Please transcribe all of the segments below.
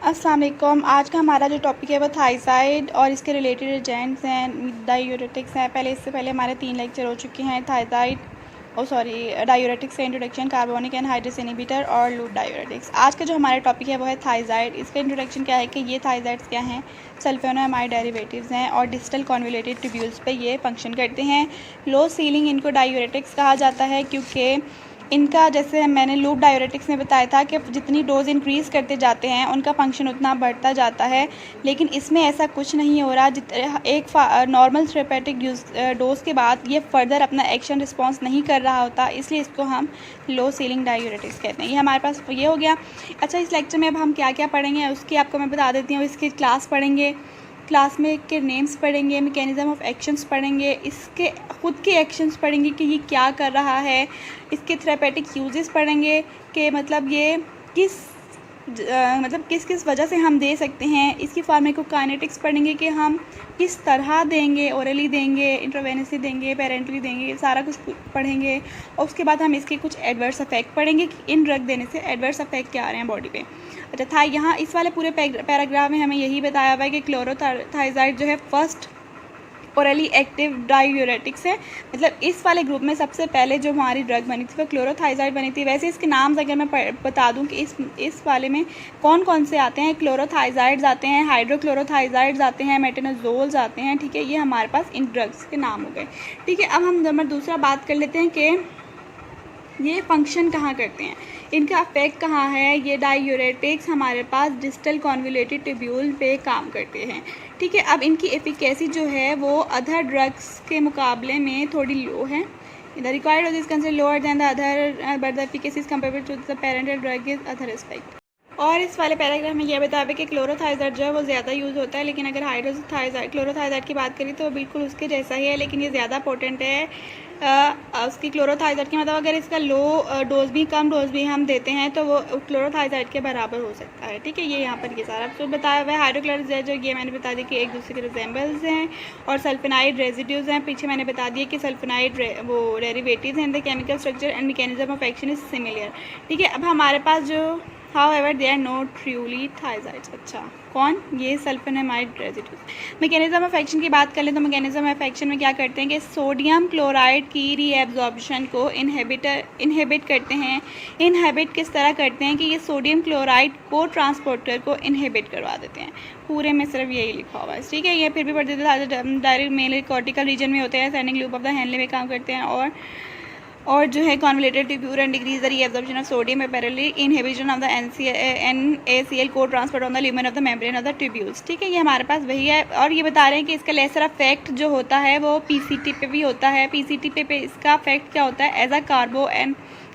अस्सलाम वालेकुम। आज का हमारा जो टॉपिक है वो थायज़ाइड और इसके रिलेटेड एजेंट्स हैं, डायूरेटिक्स हैं। इससे पहले हमारे 3 लेक्चर हो चुके हैं। थायज़ाइड डायूरेटिक्स का इंट्रोडक्शन, कार्बोनिक एनहाइड्रेस इनहिबिटर और लूप डायूरेटिक्स। आज का जो हमारा टॉपिक है वो है थायज़ाइड। इसका इंट्रोडक्शन क्या है कि ये थायज़ाइड्स क्या हैं, सल्फोनामाइड डेरिवेटिव्स हैं और डिस्टल कॉन्वोलेटेड ट्यूब्यूल्स पे ये फंक्शन करते हैं। लो सीलिंग इनको डायूरेटिक्स कहा जाता है क्योंकि इनका, जैसे मैंने लूप डायूरेटिक्स में बताया था कि जितनी डोज इंक्रीज़ करते जाते हैं उनका फंक्शन उतना बढ़ता जाता है, लेकिन इसमें ऐसा कुछ नहीं हो रहा। एक नॉर्मल थेरेपेटिक डोज के बाद ये फर्दर अपना एक्शन रिस्पॉन्स नहीं कर रहा होता, इसलिए इसको हम लो सीलिंग डायूरेटिक्स कहते हैं। ये हमारे पास ये हो गया। अच्छा, इस लेक्चर में अब हम क्या क्या पढ़ेंगे उसकी आपको मैं बता देती हूँ। इसकी क्लास पढ़ेंगे, क्लास में के नेम्स पढ़ेंगे, मैकेनिज़्म ऑफ एक्शंस पढ़ेंगे, इसके खुद के एक्शंस पढ़ेंगे कि ये क्या कर रहा है, इसके थेरेपेटिक यूजेस पढ़ेंगे कि मतलब ये किस किस वजह से हम दे सकते हैं। इसकी फार्माकोकाइनेटिक्स पढ़ेंगे कि हम किस तरह देंगे, ओरली देंगे, इंट्रावेनसली देंगे, पेरेंटली देंगे, सारा कुछ पढ़ेंगे। और उसके बाद हम इसके कुछ एडवर्स इफेक्ट पढ़ेंगे कि इन ड्रग देने से एडवर्स इफेक्ट क्या आ रहे हैं बॉडी पे। अच्छा था, यहाँ इस वाले पूरे पैराग्राफ में हमें यही बताया हुआ है कि क्लोरोथायज़ाइड जो है फर्स्ट ओरली एक्टिव डायूरेटिक्स है। मतलब इस वाले ग्रुप में सबसे पहले जो हमारी ड्रग बनी थी वो क्लोरोथायज़ाइड बनी थी। वैसे इसके नाम अगर मैं बता दूं कि इस वाले में कौन कौन से आते हैं, क्लोरोथायज़ाइड्स आते हैं, हाइड्रोक्लोरोथायज़ाइड्स आते हैं, मेटानोजोल्स आते हैं। ठीक है, ये हमारे पास इन ड्रग्स के नाम हो गए। ठीक है, अब हम नंबर दूसरा बात कर लेते हैं कि ये फंक्शन कहाँ करते हैं, इनका इफेक्ट कहाँ है। ये डायूरेटिक्स हमारे पास डिस्टल कॉन्वोलेटेड ट्यूब्यूल पे काम करते हैं। ठीक है, अब इनकी एफिकेसी जो है वो अदर ड्रग्स के मुकाबले में थोड़ी लो है। The required dose is considered lower than the other but the efficacy is comparable to the parental drug is other aspect. और इस वाले पैराग्राफ में यह बताया है कि क्लोरोथायज़ाइड जो है वो ज़्यादा यूज़ होता है, लेकिन अगर क्लोरोथायज़ाइड की बात करें तो बिल्कुल उसके जैसा ही है, लेकिन ये ज़्यादा पोटेंट है। उसकी क्लोरोथायज़ाइड की मतलब अगर इसका डोज भी, कम डोज भी हम देते हैं तो वो क्लोरोथायज़ाइड के बराबर हो सकता है। ठीक है, ये यहाँ पर ये सारा तो बताया हुआ है। हाइड्रोक्लोराइड जो ये मैंने बता दिया कि एक दूसरे के रिजेंबल्स हैं, और सल्फेनाइड रेजिड्यूज़ हैं। पीछे मैंने बता दिया कि सल्फेनाइड वो डेरिवेटिव्स हैं। The chemical structure and mechanism of action is similar. ठीक है, अब हमारे पास जो However, they are not truly thiazides। अच्छा, कौन? ये sulfonamide residues. Mechanism of action की बात कर लें तो मैकेनिज्म ऑफ एक्शन में क्या करते हैं कि सोडियम क्लोराइड की रीएब्जॉर्प्शन को इनहिबिट करते हैं। इनहिबिट किस तरह करते हैं कि ये सोडियम क्लोराइड को ट्रांसपोर्टर को इनहिबिट करवा देते हैं। पूरे में सिर्फ यही लिखा हुआ है। ठीक है, ये फिर भी पढ़ते थे। डायरेक्ट मेनली कॉर्टिकल रीजन में होते हैं, sending loop of the Henle में काम करते हैं, और जो है convoluted tubule and decrease the reabsorption of sodium parallelly inhibition of the NaCl cotransport on the lumen of the membrane of the tubules. ठीक है, ये हमारे पास वही है। और ये बता रहे हैं कि इसका लेसर इफेक्ट जो होता है वो PCT पे भी होता है। PCT पे इसका इफेक्ट क्या होता है, as a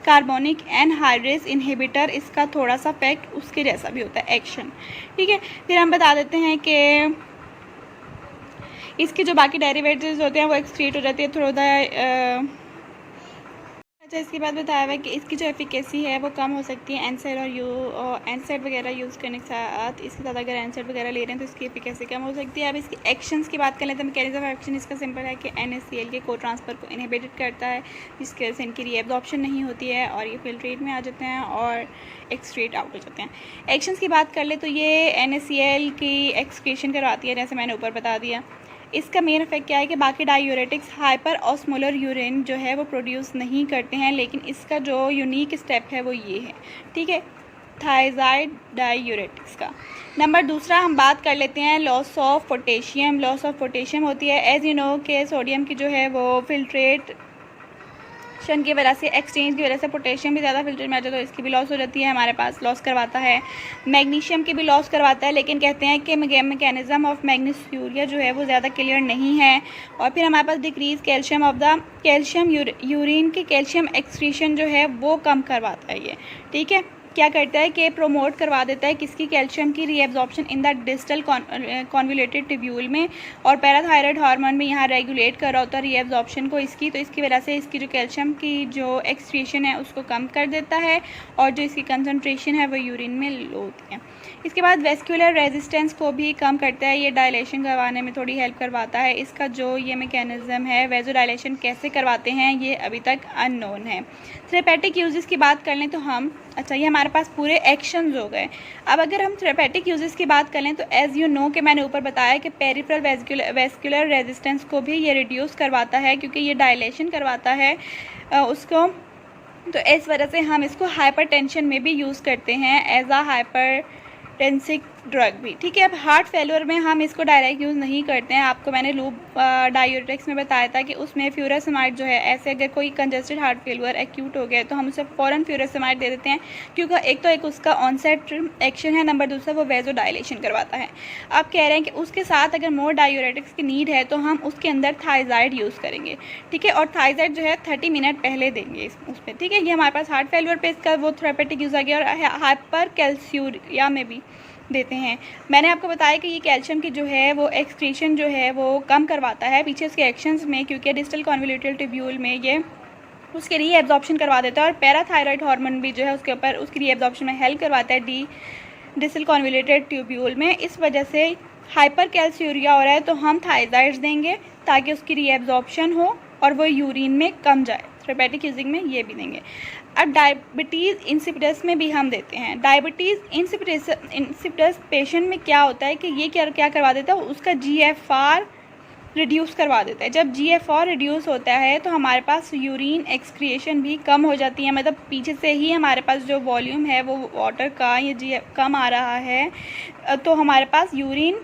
carbonic anhydrase inhibitor इसका थोड़ा सा इफेक्ट उसके जैसा भी होता है, एक्शन। ठीक है, फिर हम बता देते हैं कि इसके जो बाकी डेरिवेटिव्स होते हैं वो एक्सक्रीट हो जाती है थोड़ा। अच्छा, इसके बाद बताया हुआ है कि इसकी जो एफिकेसी है वो कम हो सकती है एनसेड वगैरह यूज़ करने के साथ। इसके साथ अगर एनसेड वगैरह ले रहे हैं तो इसकी एफिकेसी कम हो सकती है। अब इसकी एक्शंस की बात कर लेते हैं। मैकेनिज्म ऑफ एक्शन इसका सिंपल है कि NaCl के को ट्रांसफर को इनहिबिट करता है, जिसकी वजह से इनकी रीएब्जॉर्प्शन नहीं होती है और ये फिल्ट्रेट में आ जाते हैं और एक्सक्रीट आउट हो जाते हैं। एक्शंस की बात कर ले तो ये NaCl की एक्सक्रीशन करवाती है, जैसे मैंने ऊपर बता दिया। इसका मेन इफेक्ट क्या है कि बाकी डायूरेटिक्स हाइपर ऑस्मोलर यूरिन जो है वो प्रोड्यूस नहीं करते हैं, लेकिन इसका जो यूनिक स्टेप है वो ये है। ठीक है, थायज़ाइड डायूरेटिक्स का। नंबर दूसरा हम बात कर लेते हैं loss of potassium. Loss of potassium होती है एज यू नो के सोडियम की जो है वो फिल्ट्रेट की वजह से, एक्सचेंज की वजह से पोटेशियम भी ज़्यादा फिल्टर में आ जाता है तो इसकी भी लॉस हो जाती है। हमारे पास लॉस करवाता है, मैग्नीशियम की भी लॉस करवाता है, लेकिन कहते हैं कि मैकेनिज्म ऑफ मैग्नीस्यूरिया जो है वो ज़्यादा क्लियर नहीं है। और फिर हमारे पास decrease calcium of the calcium urine की कैल्शियम एक्सक्रीशन जो है वो कम करवाता है ये। ठीक है, क्या करता है कि प्रोमोट करवा देता है किसकी, कैल्शियम की reabsorption in the distal convoluted tubule में, और पैराथायराइड हार्मोन में यहाँ रेगुलेट कर रहा होता है रीएब्जॉर्प्शन को इसकी, तो इसकी वजह से इसकी जो कैल्शियम की जो एक्सक्रीशन है उसको कम कर देता है और जो इसकी कंसनट्रेशन है वो यूरिन में लो होती है। इसके बाद वेस्कुलर रेजिस्टेंस को भी कम करता है, ये डायलेशन करवाने में थोड़ी हेल्प करवाता है। इसका जो ये मैकेनिज़्म है वेजो डायलेशन कैसे करवाते हैं ये अभी तक अननोन है। थेरेपेटिक यूजेस की बात कर लें तो हम ये हमारे पास पूरे एक्शंस हो गए। अब अगर हम थेरेपेटिक यूजेस की बात कर लें तो एज़ यू नो कि मैंने ऊपर बताया कि पेरिफेरल वेस्कुलर रेजिस्टेंस को भी ये रिड्यूस करवाता है क्योंकि ये डायलेशन करवाता है उसको। तो इस वजह से हम इसको हाइपरटेंशन में भी यूज़ करते हैं एज आ हाइपरटेंसिक ड्रग भी, ठीक है। अब हार्ट फेलियर में हम इसको डायरेक्ट यूज़ नहीं करते हैं। आपको मैंने लूप डायूरेटिक्स में बताया था कि उसमें फ्यूरासेमाइड जो है, ऐसे अगर कोई कंजेस्टेड हार्ट फेलियर एक्यूट हो गया तो हम उसे फ़ौरन फ्यूरासेमाइड दे देते हैं क्योंकि एक उसका ऑनसेट एक्शन है, नंबर दूसरा वो वेजो डायलेशन करवाता है। आप कह रहे हैं कि उसके साथ अगर मोर डायूरेटिक्स की नीड है तो हम उसके अंदर थायजाइड यूज़ करेंगे, ठीक है। और थायजाइड जो है 30 मिनट पहले देंगे उसमें, ठीक है। ये हमारे पास हार्ट फेलियर पे इसका वो थेरेपेटिक यूज़ आ गया। और हाइपर कैल्शियूरिया में भी देते हैं। मैंने आपको बताया कि ये कैल्शियम की जो है वो एक्सक्रीशन जो है वो कम करवाता है पीछे उसके एक्शंस में, क्योंकि डिस्टल कॉन्वोल्यूटल ट्यूब्यूल में ये उसके रीएब्जॉर्प्शन करवा देता है और पैराथायरॉयड हार्मोन भी जो है उसके ऊपर उसकी रीएब्जॉर्प्शन में हेल्प करवाता है डिस्टल कॉन्वोल्यूटेड ट्यूब्यूल में। इस वजह से हाइपर कैल्शियूरिया हो रहा है तो हम थायजाइड्स देंगे ताकि उसकी रीएब्जॉर्प्शन हो और वो यूरिन में कम जाए। थेरेपेटिक यूजिंग में ये भी देंगे। अब डायबिटीज़ इंसिपिडस में भी हम देते हैं। डायबिटीज़ इंसिपिडस पेशेंट में क्या होता है कि ये क्या करवा देता है, उसका GFR रिड्यूस करवा देता है। जब GFR रिड्यूस होता है तो हमारे पास यूरिन एक्सक्रिएशन भी कम हो जाती है, मतलब पीछे से ही हमारे पास जो वॉल्यूम है वो वाटर का ये कम आ रहा है तो हमारे पास यूरिन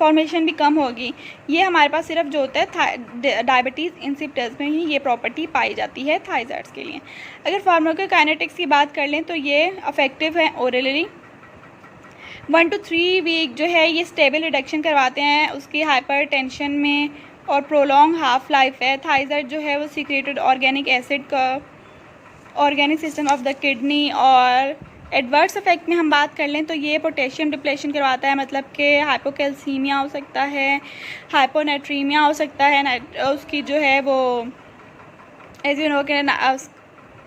फॉर्मेशन भी कम होगी। ये हमारे पास सिर्फ जो होता है डायबिटीज़ इंसिपिडस में ही ये प्रॉपर्टी पाई जाती है थायजाइड्स के लिए। अगर फार्माकोकाइनेटिक्स की बात कर लें तो ये अफेक्टिव है ओरली। 1 to 3 वीक जो है ये स्टेबल रिडक्शन करवाते हैं उसकी हाइपरटेंशन में और प्रोलॉन्ग हाफ लाइफ है। थायजाइड जो है वो सीक्रेटेड ऑर्गेनिक एसिड का organic system of the kidney. और एडवर्स इफेक्ट में हम बात कर लें तो ये पोटेशियम डिप्लेशन करवाता है, मतलब कि हाइपोकैल्सीमिया हो सकता है, हाइपोनेट्रीमिया हो सकता है, उसकी जो है वो एज यू नो कि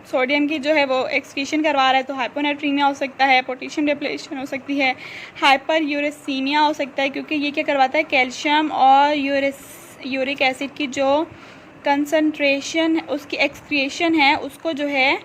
सोडियम की जो है वो एक्सक्रीशन करवा रहा है तो हाइपोनेट्रीमिया हो सकता है, पोटेशियम डिप्लेशन हो सकती है, हाइपर यूरेसीमिया हो सकता है क्योंकि ये क्या करवाता है कैल्शियम और यूरिक एसिड की जो कंसंट्रेशन उसकी एक्सक्रिएशन है उसको जो है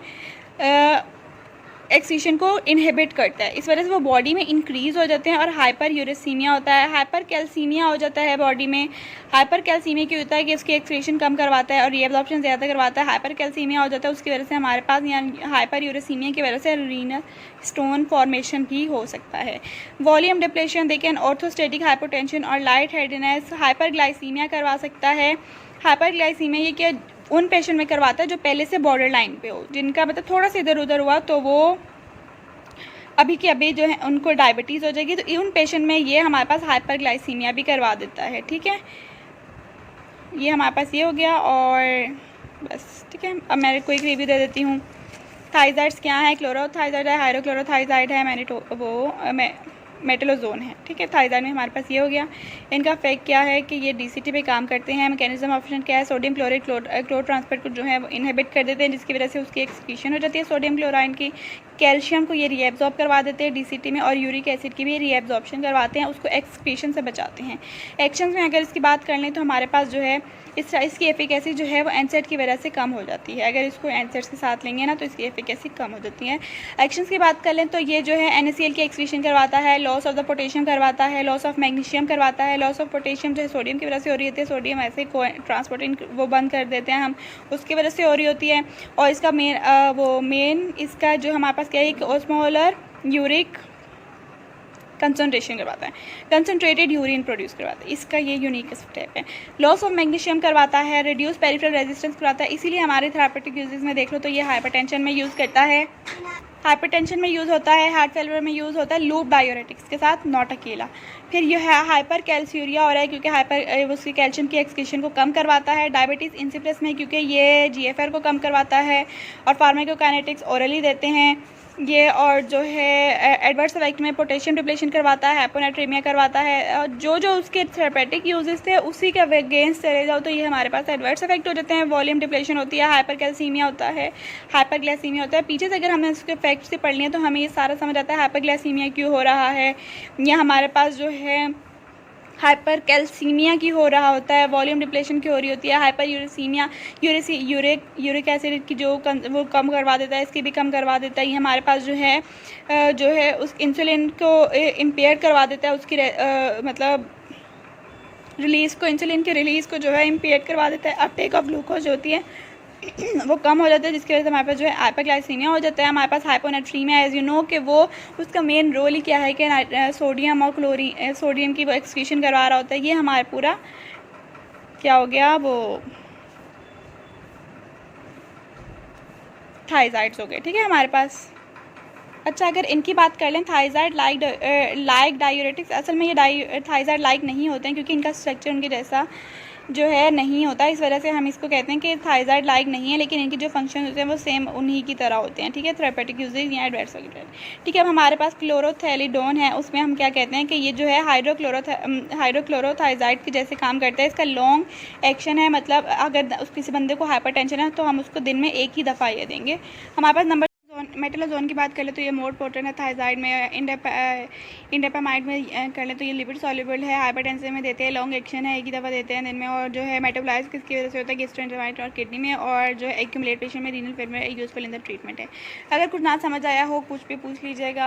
एक्सक्रीशन को इनहिबिट करता है। इस वजह से वो बॉडी में इंक्रीज़ हो जाते हैं और हाइपर यूरेसीमिया होता है। हाइपर कैल्सीमिया हो जाता है बॉडी में। हाइपर कैल्सीमिया क्या होता है कि उसकी एक्सक्रीशन कम करवाता है और रीअब्जॉर्प्शन ज़्यादा करवाता है। हाइपर कैल्सीमिया हो जाता है उसकी वजह से हमारे पास यहाँ हाइपर यूरेसीमिया की वजह से रीनल स्टोन फॉर्मेशन भी हो सकता है। वॉल्यूम डिप्लेशन देखें ऑर्थोस्टेटिक हाइपोटेंशन और लाइट हेडनेस हाइपरग्लाइसीमिया करवा सकता है। हाइपरग्लाइसीमिया ये क्या उन पेशेंट में करवाता है जो पहले से बॉर्डर लाइन पे हो, जिनका मतलब थोड़ा सा इधर उधर हुआ तो वो अभी के अभी जो है उनको डायबिटीज़ हो जाएगी, तो उन पेशेंट में ये हमारे पास हाइपरग्लाइसीमिया भी करवा देता है, ठीक है। ये हमारे पास ये हो गया और बस, ठीक है। अब मैं कोई रिव्यू दे देती हूँ। थायजाइड्स क्या है, क्लोरोथायजाइड है, हाइड्रोक्लोरोथायजाइड है, मेटलोजोन है, ठीक है। थायजाइड में हमारे पास ये हो गया। इनका इफेक्ट क्या है कि ये DCT पे काम करते हैं। मैकेनिज्म ऑफ एक्शन क्या है, सोडियम क्लोराइड क्लोर ट्रांसपोर्ट को जो है वो इनहिबिट कर देते हैं जिसकी वजह से उसकी एक्सक्रीशन हो जाती है सोडियम क्लोराइड की। कैल्शियम को ये रीएब्जॉर्ब करवा देते हैं DCT में और यूरिक एसिड की भी रीएब्जॉर्प्शन करवाते हैं, उसको एक्सक्रीशन से बचाते हैं। एक्शंस में अगर इसकी बात कर लें तो हमारे पास जो है इसकी एफिकेसी जो है वो एनसेड की वजह से कम हो जाती है। अगर इसको एनसेड्स के साथ लेंगे ना तो इसकी एफिकेसी कम हो जाती है। एक्शंस की बात कर लें तो ये जो है NaCl की एक्सक्रीशन करवाता है, लॉस ऑफ द पोटेशियम करवाता है, लॉस ऑफ मैग्नीशियम करवाता है। लॉस ऑफ पोटेशियम जो है सोडियम की वजह से हो रही होती है, सोडियम ऐसे ट्रांसपोर्टिंग वो बंद कर देते हैं हम, उसकी वजह से हो रही होती है। और इसका मेन इसका जो हमारे पास क्या है कि ऑस्मोलर यूरिक कंसंट्रेशन करवाता है, कंसंट्रेटेड यूरिन प्रोड्यूस करवाता है, इसका ये यूनिक स्टेप है। लॉस ऑफ मैग्नीशियम करवाता है, रिड्यूस पेरिफेरल रेजिस्टेंस करवाता है, इसीलिए हमारे थेरापेटिक यूजेस में देख लो तो ये हाइपरटेंशन में यूज़ करता है, हाइपरटेंशन में यूज़ होता है, हार्ट फेलियर में यूज़ होता है, लूप डायूरेटिक्स के साथ, नॉट अकेला। फिर ये है हाइपर कैल्शियूरिया हो रहा है क्योंकि उसकी कैल्शियम की एक्सक्रीशन को कम करवाता है। डायबिटीज़ इंसिपिडस में क्योंकि ये GFR को कम करवाता है और फार्माकोकाइनेटिक्स ओरली देते हैं। ये और जो है एडवर्स इफेक्ट में पोटेशियम डिप्लेशन करवाता है, हाइपोनेट्रीमिया करवाता है, और जो जो उसके थेरेपेटिक यूजेस थे उसी के अगेंस्ट चले जाओ तो ये हमारे पास एडवर्स इफेक्ट हो जाते हैं। वॉल्यूम डिप्लेशन होती है, हाइपरकैल्सीमिया होता है, हाइपरग्लाइसीमिया होता है। पीछे से अगर हमने उसके इफेक्ट्स से पढ़ लिए तो हमें ये सारा समझ आता है हाइपरग्लाइसीमिया क्यों हो रहा है, या हमारे पास जो है हाइपर कैल्सीमिया की हो रहा होता है, वॉल्यूम डिप्लेशन की हो रही होती है, हाइपर यूरेसीमिया यूरिक एसिड की वो कम करवा देता है, इसकी भी कम करवा देता है। ये हमारे पास जो है उस इंसुलिन को इम्पेयर करवा देता है, उसकी मतलब रिलीज़ को, इंसुलिन के रिलीज़ को जो है इम्पेयर करवा देता है। अपटेक ऑफ ग्लूकोज होती है वो कम हो जाता है, जिसकी वजह से हमारे पास जो है हाइपरग्लाइसीमिया हो जाता है। हमारे पास हाइपोनेट्रीमिया एज यू नो कि वो उसका मेन रोल ही क्या है कि सोडियम और सोडियम की वो एक्सक्रीशन करवा रहा होता है। ये हमारे पूरा क्या हो गया, वो थायराइड्स हो गए, ठीक है हमारे पास। अच्छा, अगर इनकी बात कर लें, थायराइड लाइक डायूरेटिक्स, असल में ये थायराइड लाइक नहीं होते हैं क्योंकि इनका स्ट्रक्चर उनके जैसा जो है नहीं होता, इस वजह से हम इसको कहते हैं कि थायराइड लाइक नहीं है, लेकिन इनके जो फंक्शन होते हैं वो सेम उन्हीं की तरह होते हैं, ठीक है, थेरेपेटिक यूजेज या एडवर्स वगैरह। ठीक है, अब हमारे पास क्लोरोथैलिडोन है, उसमें हम क्या कहते हैं कि ये जो है हाइड्रोक्लोरोथायराइड के जैसे काम करता है। इसका लॉन्ग एक्शन है, मतलब अगर किसी बंदे को हाइपरटेंशन है तो हम उसको दिन में एक ही दफ़ा ये देंगे। हमारे पास नंबर मेटलोजोन की बात कर ले तो ये मोर पोटेंट है थायराइड में। इंडेपामाइड में कर ले तो ये लिपिड सॉल्युबल है, हाइपरटेंसिव में देते हैं, लॉन्ग एक्शन है, एक ही दफ़ा देते हैं दिन में, और जो है मेटाबोलाइज किसकी वजह से होता है, गैस्ट्रोएंटेराइटिस और किडनी में, और जो है एक्यूमुलेट पेशेंट में रीनल फेलियर में यूजफुल इन द ट्रीटमेंट है। अगर कुछ ना समझ आया हो कुछ भी पूछ लीजिएगा।